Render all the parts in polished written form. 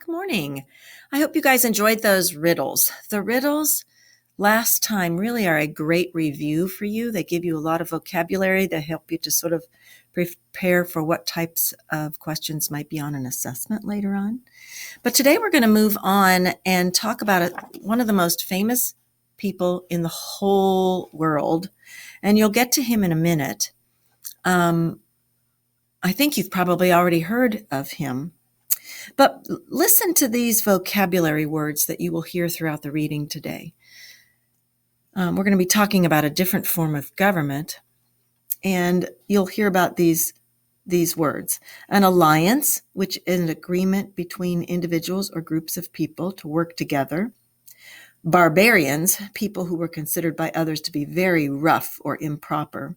Good morning. I hope you guys enjoyed those riddles. The riddles last time really are a great review for you. They give you a lot of vocabulary that help you to sort of prepare for what types of questions might be on an assessment later on. But today we're going to move on and talk about one of the most famous people in the whole world. And you'll get to him in a minute. I think you've probably already heard of him. But listen to these vocabulary words that you will hear throughout the reading today. We're going to be talking about a different form of government, and you'll hear about these words. An alliance, which is an agreement between individuals or groups of people to work together. Barbarians, people who were considered by others to be very rough or improper.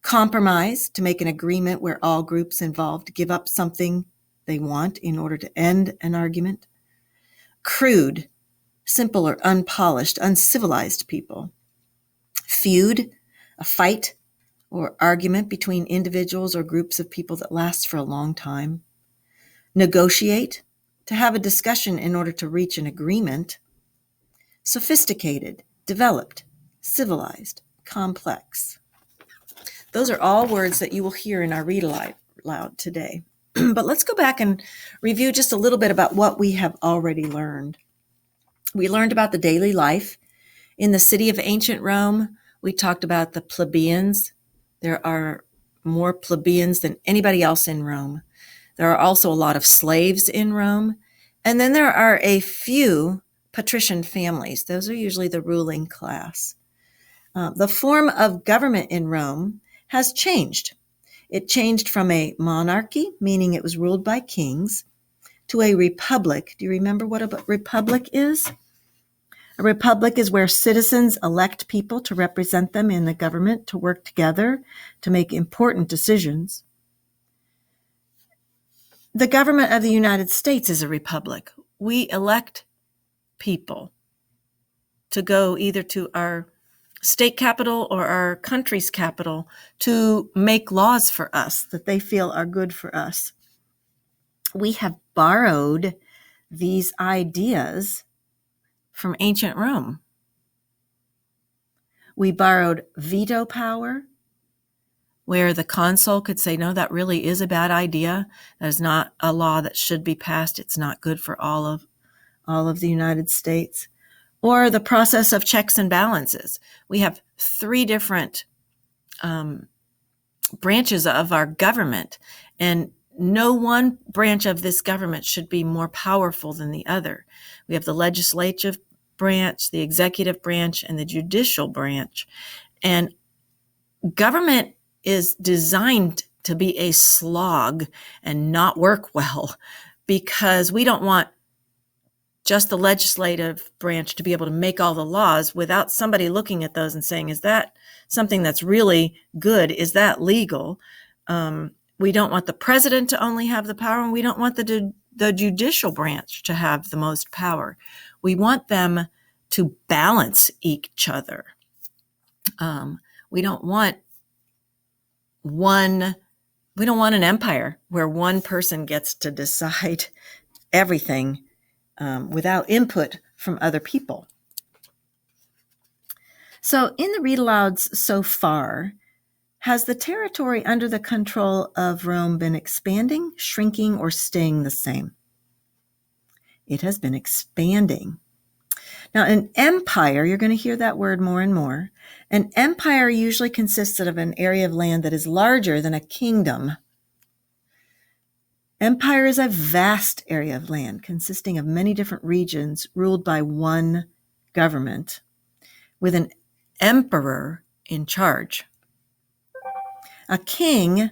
Compromise, to make an agreement where all groups involved give up something they want in order to end an argument. Crude, simple or unpolished, uncivilized people. Feud, a fight or argument between individuals or groups of people that lasts for a long time. Negotiate, to have a discussion in order to reach an agreement. Sophisticated, developed, civilized, complex. Those are all words that you will hear in our read aloud today. But let's go back and review just a little bit about what we have already learned. We learned about the daily life. In the city of ancient Rome, we talked about the plebeians. There are more plebeians than anybody else in Rome. There are also a lot of slaves in Rome. And then there are a few patrician families. Those are usually the ruling class. The form of government in Rome has changed. It changed from a monarchy, meaning it was ruled by kings, to a republic. Do you remember what a republic is? A republic is where citizens elect people to represent them in the government, to work together, to make important decisions. The government of the United States is a republic. We elect people to go either to our state capital or our country's capital to make laws for us that they feel are good for us. We have borrowed these ideas from ancient Rome. We borrowed veto power, where the consul could say, no, that really is a bad idea. That is not a law that should be passed. It's not good for all of the United States. Or the process of checks and balances. We have three different branches of our government, and no one branch of this government should be more powerful than the other. We have the legislative branch, the executive branch, and the judicial branch. And government is designed to be a slog and not work well, because we don't want just the legislative branch to be able to make all the laws without somebody looking at those and saying, is that something that's really good? Is that legal? We don't want the president to only have the power, and we don't want the judicial branch to have the most power. We want them to balance each other. We don't want an empire where one person gets to decide everything without input from other people. So in the read-alouds so far, has the territory under the control of Rome been expanding, shrinking, or staying the same? It has been expanding. Now, an empire, you're going to hear that word more and more. An empire usually consists of an area of land that is larger than a kingdom. Empire is a vast area of land consisting of many different regions ruled by one government with an emperor in charge. A king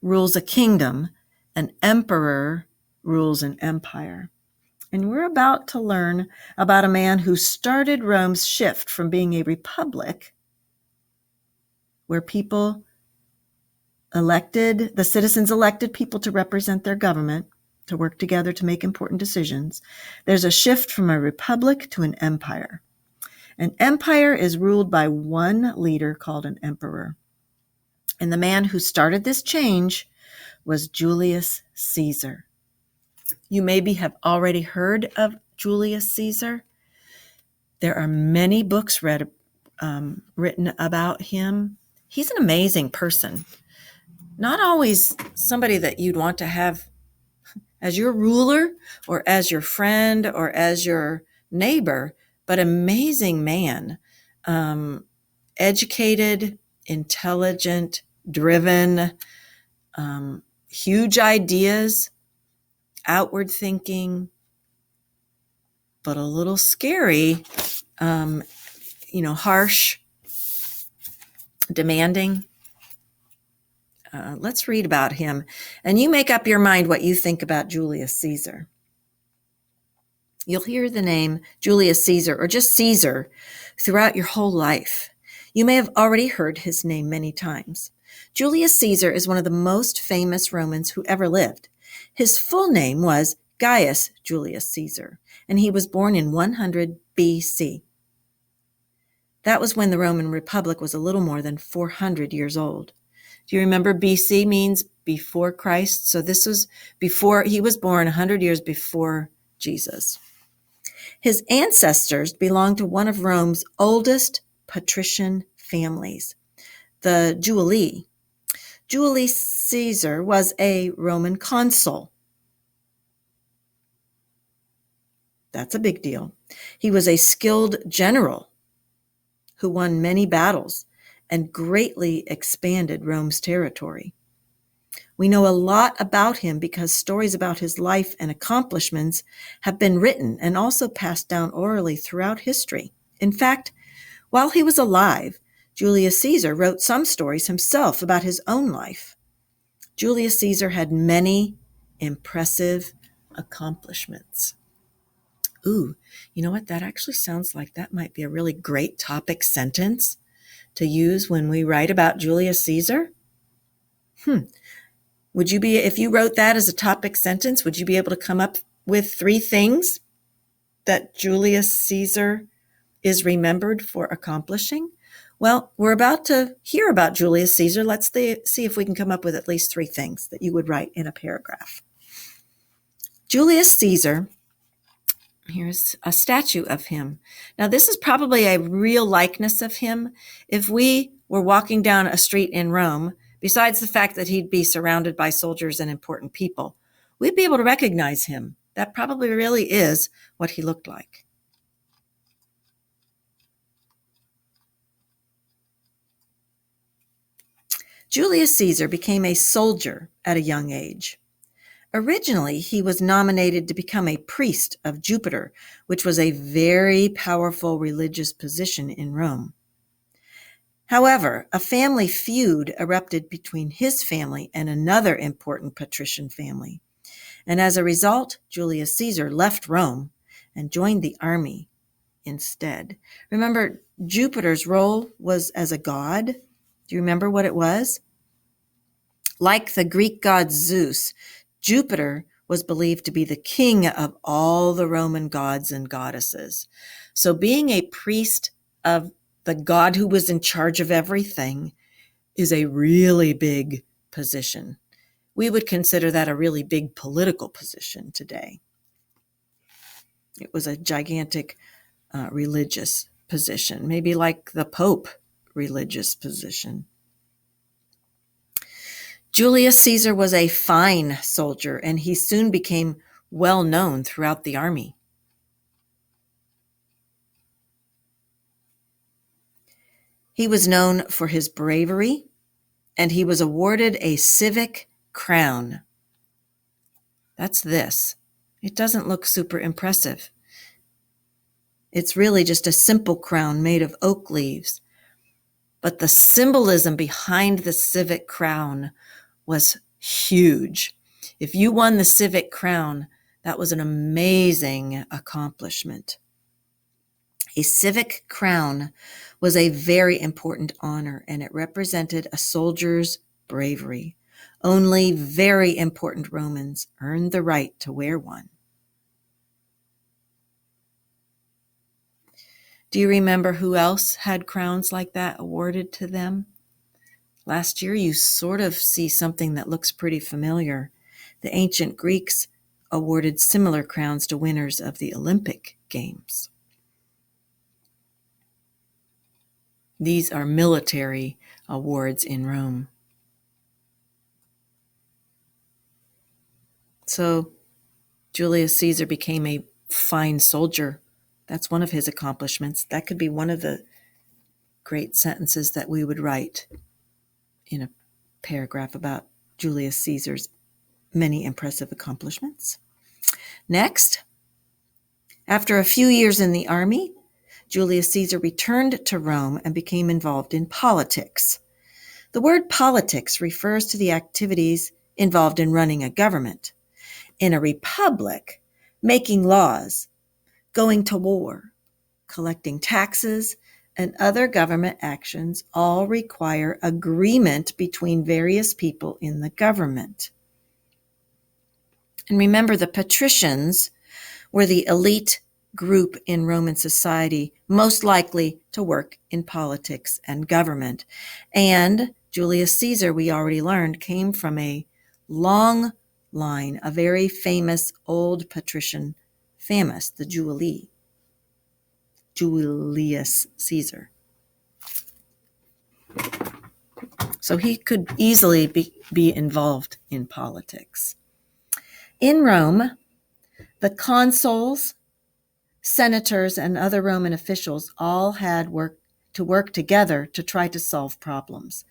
rules a kingdom. An emperor rules an empire. And we're about to learn about a man who started Rome's shift from being a republic, where the citizens elected people to represent their government, to work together to make important decisions. There's a shift from a republic to an empire. An empire is ruled by one leader called an emperor. And the man who started this change was Julius Caesar. You maybe have already heard of Julius Caesar. There are many books written about him. He's an amazing person. Not always somebody that you'd want to have as your ruler or as your friend or as your neighbor, but amazing man. Educated, intelligent, driven, huge ideas, outward thinking, but a little scary, harsh, demanding. Let's read about him. And you make up your mind what you think about Julius Caesar. You'll hear the name Julius Caesar or just Caesar throughout your whole life. You may have already heard his name many times. Julius Caesar is one of the most famous Romans who ever lived. His full name was Gaius Julius Caesar, and he was born in 100 BC. That was when the Roman Republic was a little more than 400 years old. Do you remember BC means before Christ? So this was before he was born, 100 years before Jesus. His ancestors belonged to one of Rome's oldest patrician families, the Julii. Julius Caesar was a Roman consul. That's a big deal. He was a skilled general who won many battles and greatly expanded Rome's territory. We know a lot about him because stories about his life and accomplishments have been written and also passed down orally throughout history. In fact, while he was alive, Julius Caesar wrote some stories himself about his own life. Julius Caesar had many impressive accomplishments. Ooh, you know what? That actually sounds like that might be a really great topic sentence to use when we write about Julius Caesar. Would you be, if you wrote that as a topic sentence, would you be able to come up with 3 things that Julius Caesar is remembered for accomplishing? Well, we're about to hear about Julius Caesar. Let's see if we can come up with at least 3 things that you would write in a paragraph. Julius Caesar, here's a statue of him. Now, this is probably a real likeness of him. If we were walking down a street in Rome, besides the fact that he'd be surrounded by soldiers and important people, we'd be able to recognize him. That probably really is what he looked like. Julius Caesar became a soldier at a young age. Originally, he was nominated to become a priest of Jupiter, which was a very powerful religious position in Rome. However, a family feud erupted between his family and another important patrician family. And as a result, Julius Caesar left Rome and joined the army instead. Remember, Jupiter's role was as a god. Do you remember what it was? Like the Greek god Zeus, Jupiter was believed to be the king of all the Roman gods and goddesses. So being a priest of the god who was in charge of everything is a really big position. We would consider that a really big political position today. It was a gigantic religious position, maybe like the Pope religious position. Julius Caesar was a fine soldier, and he soon became well known throughout the army. He was known for his bravery, and he was awarded a civic crown. That's this. It doesn't look super impressive. It's really just a simple crown made of oak leaves. But the symbolism behind the civic crown was huge. If you won the civic crown, that was an amazing accomplishment. A civic crown was a very important honor, and it represented a soldier's bravery. Only very important Romans earned the right to wear one. Do you remember who else had crowns like that awarded to them? Last year, you sort of see something that looks pretty familiar. The ancient Greeks awarded similar crowns to winners of the Olympic Games. These are military awards in Rome. So Julius Caesar became a fine soldier. That's one of his accomplishments. That could be one of the great sentences that we would write in a paragraph about Julius Caesar's many impressive accomplishments. Next, after a few years in the army, Julius Caesar returned to Rome and became involved in politics. The word politics refers to the activities involved in running a government. In a republic, making laws, going to war, collecting taxes, and other government actions all require agreement between various people in the government. And remember, the patricians were the elite group in Roman society most likely to work in politics and government. And Julius Caesar, we already learned, came from a long line, a very famous old patrician family, the Julii, Julius Caesar. So he could easily be involved in politics. In Rome, the consuls, senators, and other Roman officials all had to work together to try to solve problems.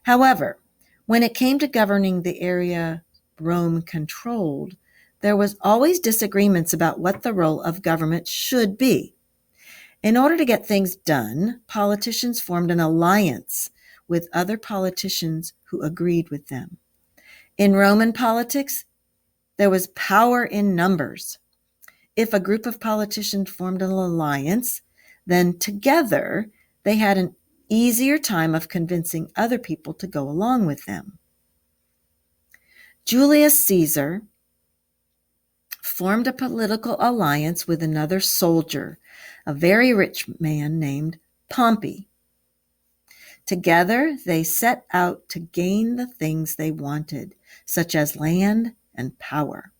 However, when it came to governing the area Rome controlled, there was always disagreements about what the role of government should be. In order to get things done, politicians formed an alliance with other politicians who agreed with them. In Roman politics, there was power in numbers. If a group of politicians formed an alliance, then together they had an easier time of convincing other people to go along with them. Julius Caesar formed a political alliance with another soldier, a very rich man named Pompey. Together, they set out to gain the things they wanted, such as land and power.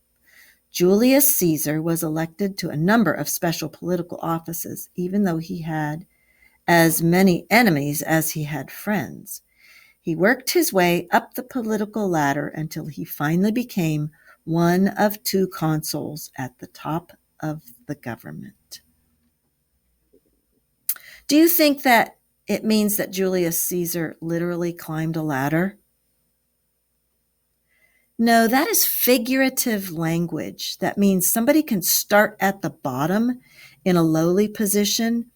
Julius Caesar was elected to a number of special political offices, even though he had as many enemies as he had friends. He worked his way up the political ladder until he finally became one of two consuls at the top of the government. Do you think that it means that Julius Caesar literally climbed a ladder? No, that is figurative language. That means somebody can start at the bottom in a lowly position,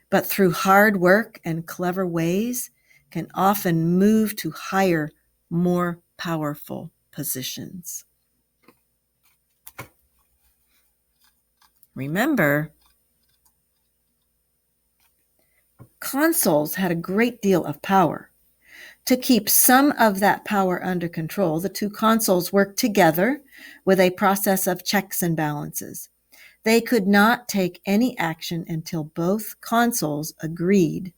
but through hard work and clever ways can often move to higher, more powerful positions. Remember, consuls had a great deal of power. To keep some of that power under control, the two consuls worked together with a process of checks and balances. They could not take any action until both consuls agreed.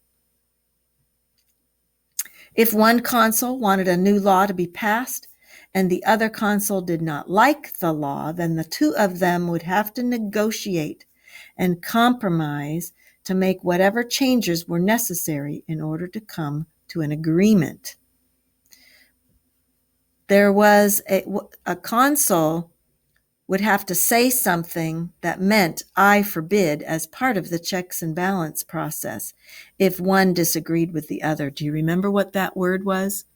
If one consul wanted a new law to be passed and the other consul did not like the law, then the two of them would have to negotiate and compromise to make whatever changes were necessary in order to come to an agreement. There was a consul would have to say something that meant "I forbid" as part of the checks and balance process if one disagreed with the other. Do you remember what that word was?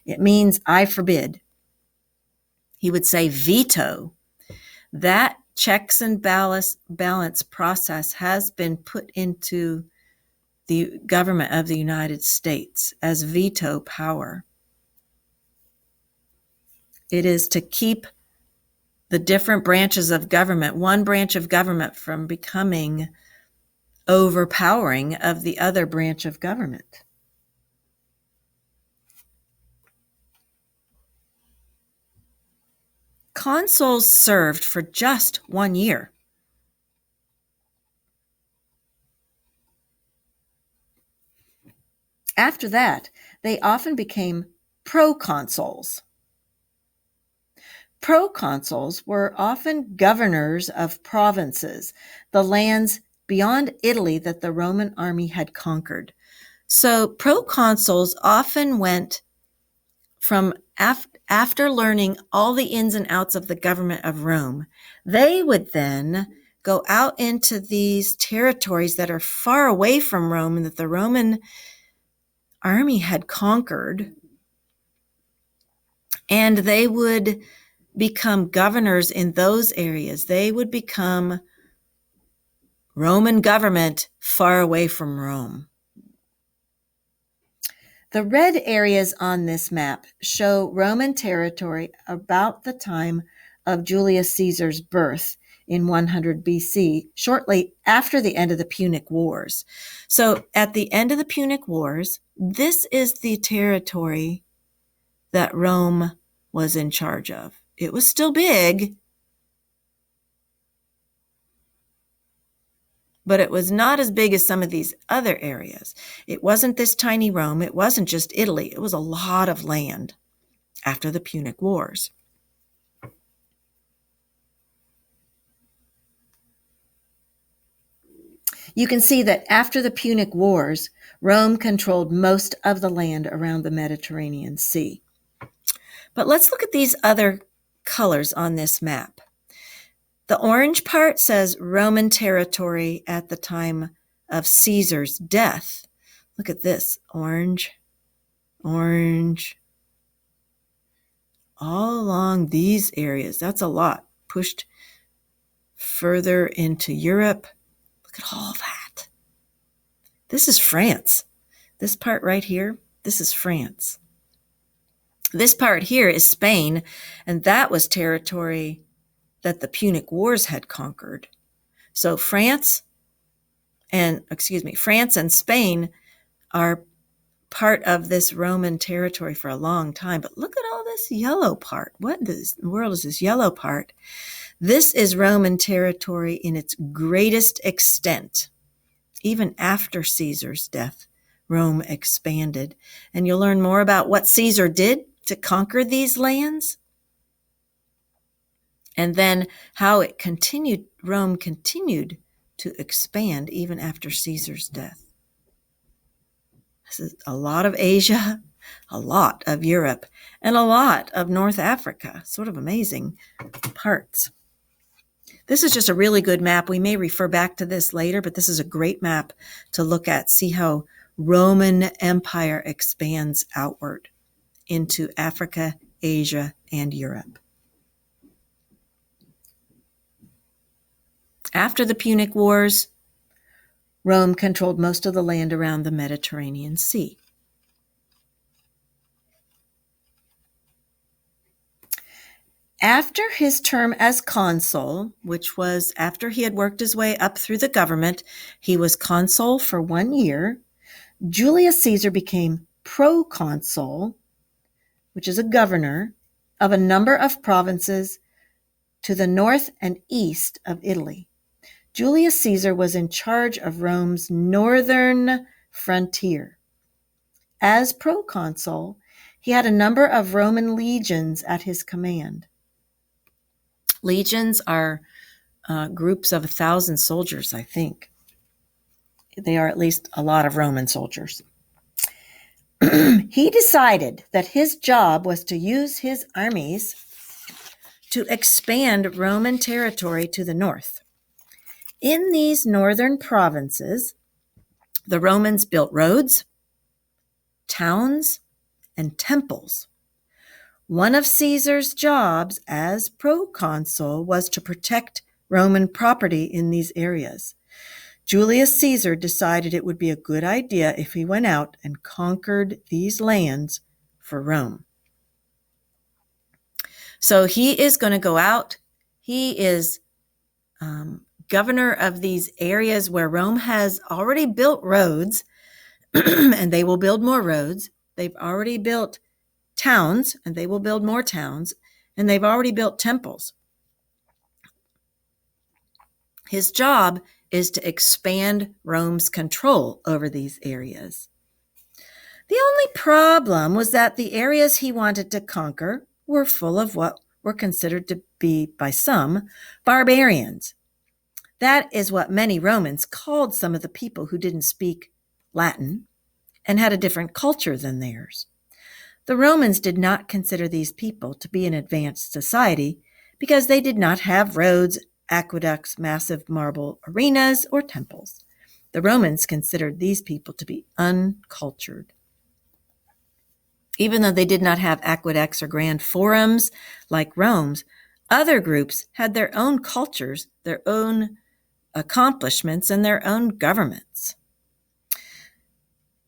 It means "I forbid." He would say veto. That checks and balance process has been put into the government of the United States as veto power. It is to keep the different branches of government, one branch of government, from becoming overpowering of the other branch of government. Consuls served for just 1 year. After that, they often became proconsuls. Proconsuls were often governors of provinces, the lands beyond Italy that the Roman army had conquered. So proconsuls often went from after learning all the ins and outs of the government of Rome, they would then go out into these territories that are far away from Rome and that the Roman army had conquered, and they would become governors in those areas. They would become Roman government far away from Rome. The red areas on this map show Roman territory about the time of Julius Caesar's birth in 100 BC, shortly after the end of the Punic Wars. So at the end of the Punic Wars, this is the territory that Rome was in charge of. It was still big, but it was not as big as some of these other areas. It wasn't this tiny Rome. It wasn't just Italy. It was a lot of land after the Punic Wars. You can see that after the Punic Wars, Rome controlled most of the land around the Mediterranean Sea. But let's look at these other colors on this map. The orange part says Roman territory at the time of Caesar's death. Look at this, orange, orange, all along these areas. That's a lot. Pushed further into Europe. Look at all that. This is France. This part right here, this is France. This part here is Spain, and that was territory that the Punic Wars had conquered. So France and Spain are part of this Roman territory for a long time. But look at all this yellow part. What in the world is this yellow part? This is Roman territory in its greatest extent. Even after Caesar's death, Rome expanded. And you'll learn more about what Caesar did to conquer these lands, and then how Rome continued to expand even after Caesar's death. This is a lot of Asia, a lot of Europe, and a lot of North Africa. Sort of amazing parts. This is just a really good map. We may refer back to this later, but this is a great map to look at, see how Roman Empire expands outward into Africa, Asia, and Europe. After the Punic Wars, Rome controlled most of the land around the Mediterranean Sea. After his term as consul, which was after he had worked his way up through the government, he was consul for 1 year. Julius Caesar became proconsul, which is a governor of a number of provinces to the north and east of Italy. Julius Caesar was in charge of Rome's northern frontier. As proconsul, he had a number of Roman legions at his command. Legions are groups of 1,000 soldiers, I think. They are at least a lot of Roman soldiers. He decided that his job was to use his armies to expand Roman territory to the north. In these northern provinces, the Romans built roads, towns, and temples. One of Caesar's jobs as proconsul was to protect Roman property in these areas. Julius Caesar decided it would be a good idea if he went out and conquered these lands for Rome. So he is going to go out. He is governor of these areas where Rome has already built roads, and they will build more roads. They've already built towns, and they will build more towns, and they've already built temples. His job is to expand Rome's control over these areas. The only problem was that the areas he wanted to conquer were full of what were considered to be, by some, barbarians. That is what many Romans called some of the people who didn't speak Latin and had a different culture than theirs. The Romans did not consider these people to be an advanced society because they did not have roads, aqueducts, massive marble arenas, or temples. The Romans considered these people to be uncultured. Even though they did not have aqueducts or grand forums like Rome's, other groups had their own cultures, their own accomplishments, and their own governments.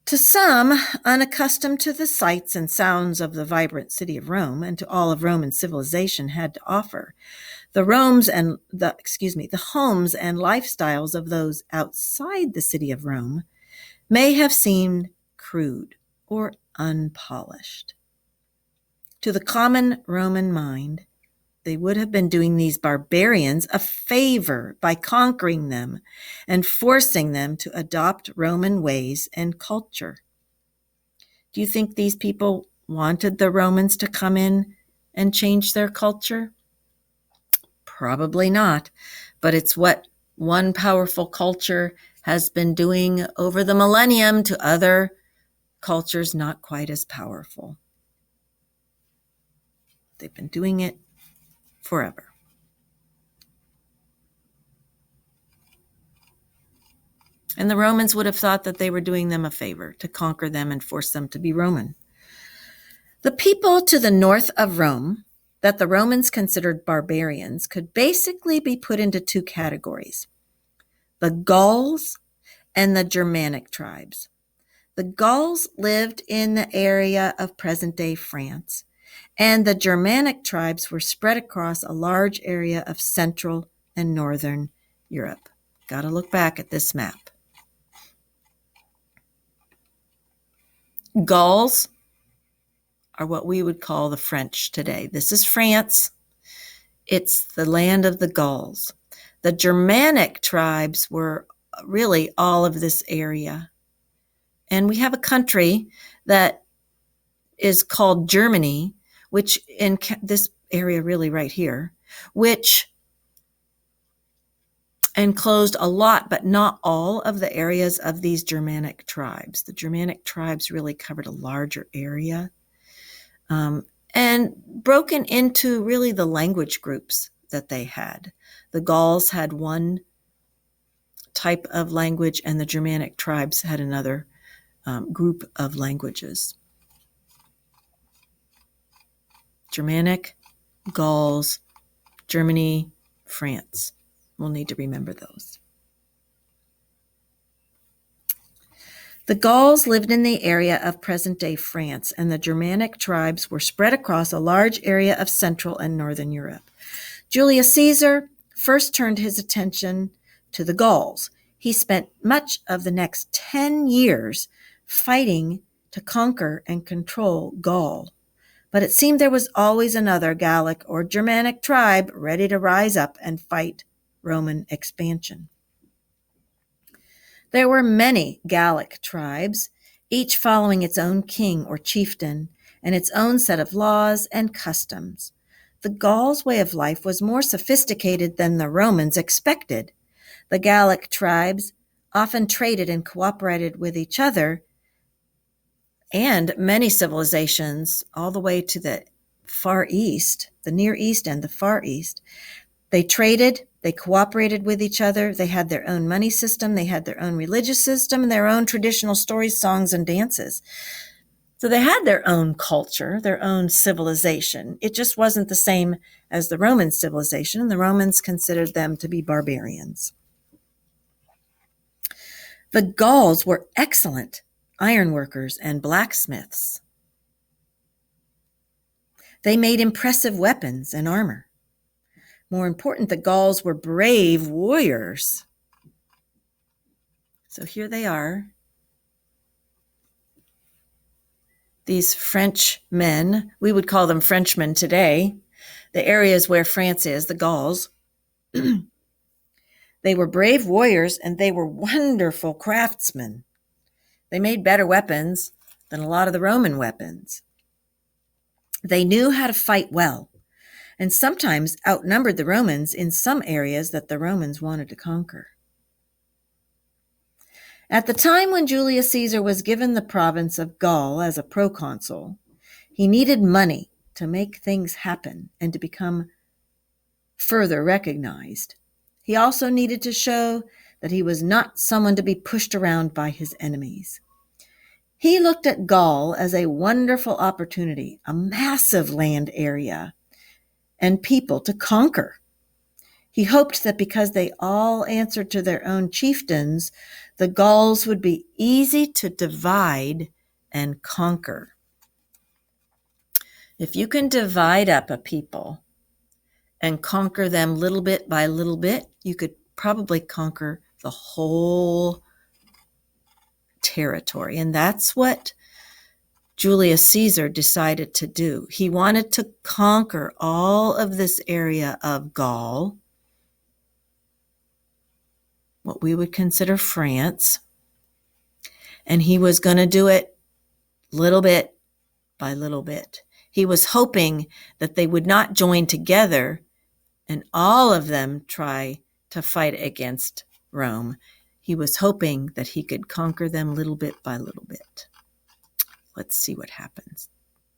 To some, unaccustomed to the sights and sounds of the vibrant city of Rome and to all of Roman civilization had to offer, the homes and lifestyles of those outside the city of Rome may have seemed crude or unpolished. To the common Roman mind, they would have been doing these barbarians a favor by conquering them and forcing them to adopt Roman ways and culture. Do you think these people wanted the Romans to come in and change their culture? Probably not, but it's what one powerful culture has been doing over the millennium to other cultures not quite as powerful. They've been doing it forever. And the Romans would have thought that they were doing them a favor to conquer them and force them to be Roman. The people to the north of Rome that the Romans considered barbarians could basically be put into two categories: the Gulls and the Germanic tribes. The Gauls lived in the area of present-day France, and the Germanic tribes were spread across a large area of Central and Northern Europe. Got to look back at this map. Gauls are what we would call the French today. This is France. It's the land of the Gauls. The Germanic tribes were really all of this area. And we have a country that is called Germany, which in this area really right here, which enclosed a lot, but not all of the areas of these Germanic tribes. The Germanic tribes really covered a larger area and broken into really the language groups that they had. The Gauls had one type of language, and the Germanic tribes had another group of languages. Germanic, Gauls, Germany, France. We'll need to remember those. The Gauls lived in the area of present-day France, and the Germanic tribes were spread across a large area of Central and Northern Europe. Julius Caesar first turned his attention to the Gauls. He spent much of the next 10 years fighting to conquer and control Gaul. But it seemed there was always another Gallic or Germanic tribe ready to rise up and fight Roman expansion. There were many Gallic tribes, each following its own king or chieftain and its own set of laws and customs. The Gauls' way of life was more sophisticated than the Romans expected. The Gallic tribes often traded and cooperated with each other, and many civilizations, all the way to the Far East, the Near East and the Far East, they traded, they cooperated with each other, they had their own money system, they had their own religious system, and their own traditional stories, songs, and dances. So they had their own culture, their own civilization. It just wasn't the same as the Roman civilization, and the Romans considered them to be barbarians. The Gauls were excellent ironworkers and blacksmiths. They made impressive weapons and armor. More important, the Gauls were brave warriors. So here they are. These French men, we would call them Frenchmen today, the areas where France is, the Gauls. They were brave warriors, and they were wonderful craftsmen. They made better weapons than a lot of the Roman weapons. They knew how to fight well, and sometimes outnumbered the Romans in some areas that the Romans wanted to conquer. At the time when Julius Caesar was given the province of Gaul as a proconsul, he needed money to make things happen and to become further recognized. He also needed to show that he was not someone to be pushed around by his enemies. He looked at Gaul as a wonderful opportunity, a massive land area and people to conquer. He hoped that because they all answered to their own chieftains, the Gauls would be easy to divide and conquer. If you can divide up a people and conquer them little bit by little bit, you could probably conquer the whole territory. And that's what Julius Caesar decided to do. He wanted to conquer all of this area of Gaul, what we would consider France, and he was going to do it little bit by little bit. He was hoping that they would not join together and all of them try to fight against Rome. He was hoping that he could conquer them little bit by little bit. Let's see what happens.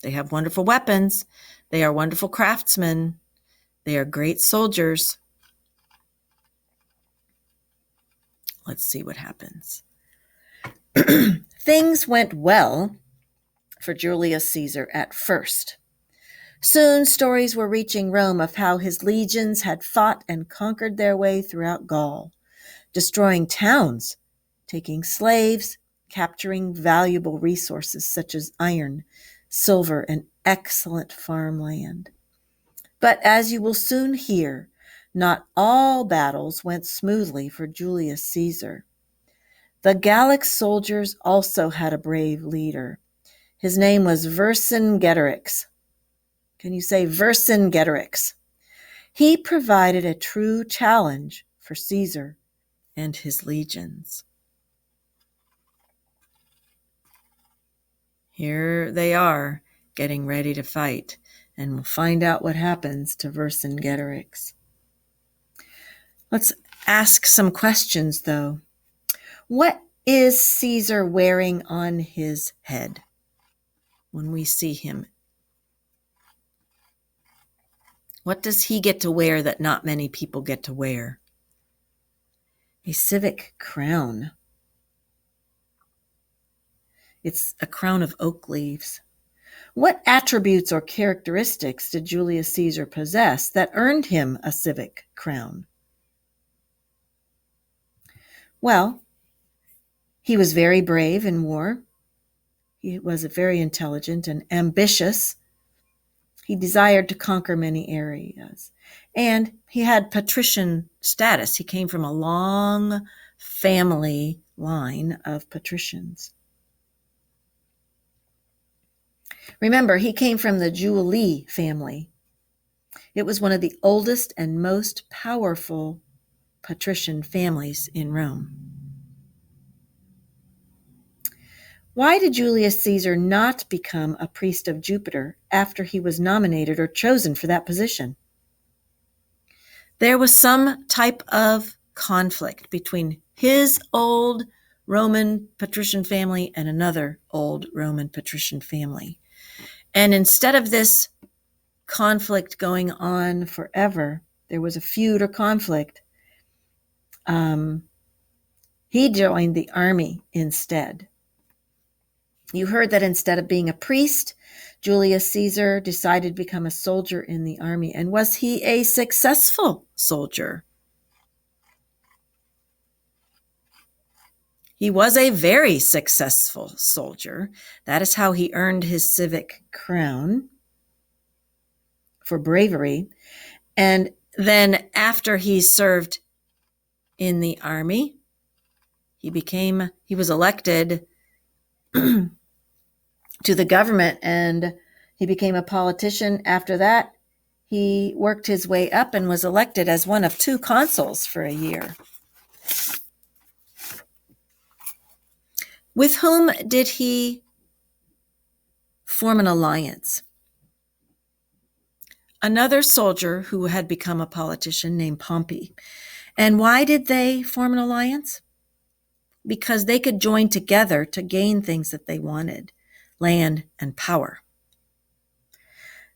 They have wonderful weapons. They are wonderful craftsmen. They are great soldiers. Let's see what happens. Things went well for Julius Caesar at first. Soon stories were reaching Rome of how his legions had fought and conquered their way throughout Gaul, destroying towns, taking slaves, capturing valuable resources such as iron, silver, and excellent farmland. But as you will soon hear, not all battles went smoothly for Julius Caesar. The Gallic soldiers also had a brave leader. His name was Vercingetorix. Can you say Vercingetorix? He provided a true challenge for Caesar and his legions. Here they are, getting ready to fight, and we'll find out what happens to Vercingetorix. Let's ask some questions, though. What is Caesar wearing on his head when we see him? What does he get to wear that not many people get to wear? A civic crown. It's a crown of oak leaves. What attributes or characteristics did Julius Caesar possess that earned him a civic crown? Well, he was very brave in war. He was very intelligent and ambitious. He desired to conquer many areas. And he had patrician status. He came from a long family line of patricians. Remember, he came from the Julius family. It was one of the oldest and most powerful patrician families in Rome. Why did Julius Caesar not become a priest of Jupiter after he was nominated or chosen for that position? There was some type of conflict between his old Roman patrician family and another old Roman patrician family. And instead of this conflict going on forever, there was a feud or conflict. He joined the army instead. You heard that instead of being a priest, Julius Caesar decided to become a soldier in the army. And was he a successful soldier? He was a very successful soldier. That is how he earned his civic crown for bravery. And then after he served in the army, he was elected to the government, and he became a politician. After that, he worked his way up and was elected as one of 2 consuls for a year. With whom did he form an alliance? another soldier who had become a politician named Pompey. And why did they form an alliance? Because they could join together to gain things that they wanted, land and power.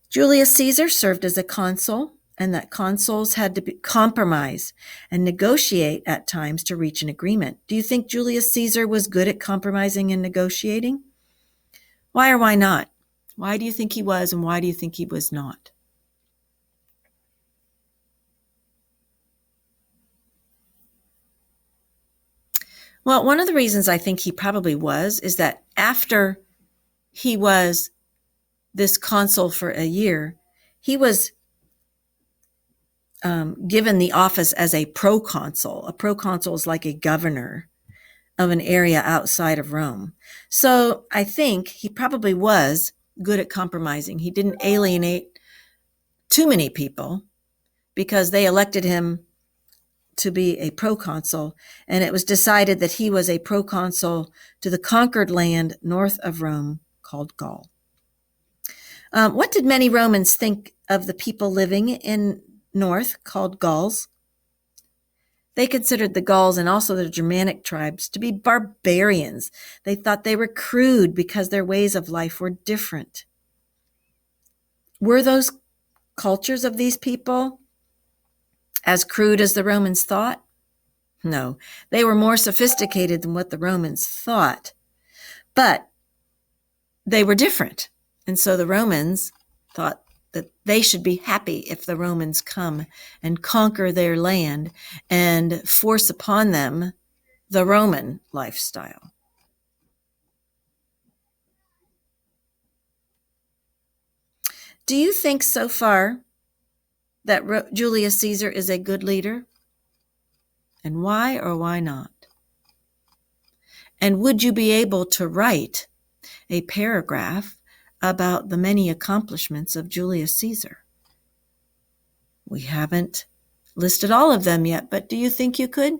Julius Caesar served as a consul, and that consuls had to compromise and negotiate at times to reach an agreement. Do you think Julius Caesar was good at compromising and negotiating? Why or why not? Why do you think he was, and why do you think he was not? Well, one of the reasons I think he probably was is that after he was this consul for a year, he was given the office as a proconsul. A proconsul is like a governor of an area outside of Rome. So I think he probably was good at compromising. He didn't alienate too many people because they elected him to be a proconsul, and it was decided that he was a proconsul to the conquered land north of Rome called Gaul. What did many Romans think of the people living in north called Gulls? They considered the Gauls and also the Germanic tribes to be barbarians. They thought they were crude because their ways of life were different. Were those cultures of these people as crude as the Romans thought? No, they were more sophisticated than what the Romans thought. But they were different. And so the Romans thought that they should be happy if the Romans come and conquer their land and force upon them the Roman lifestyle. Do you think so far that Julius Caesar is a good leader? And why or why not? And would you be able to write a paragraph about the many accomplishments of Julius Caesar? We haven't listed all of them yet, but do you think you could?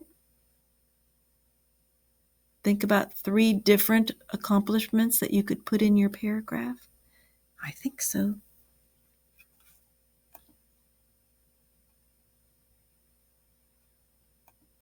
Think about 3 different accomplishments that you could put in your paragraph. I think so.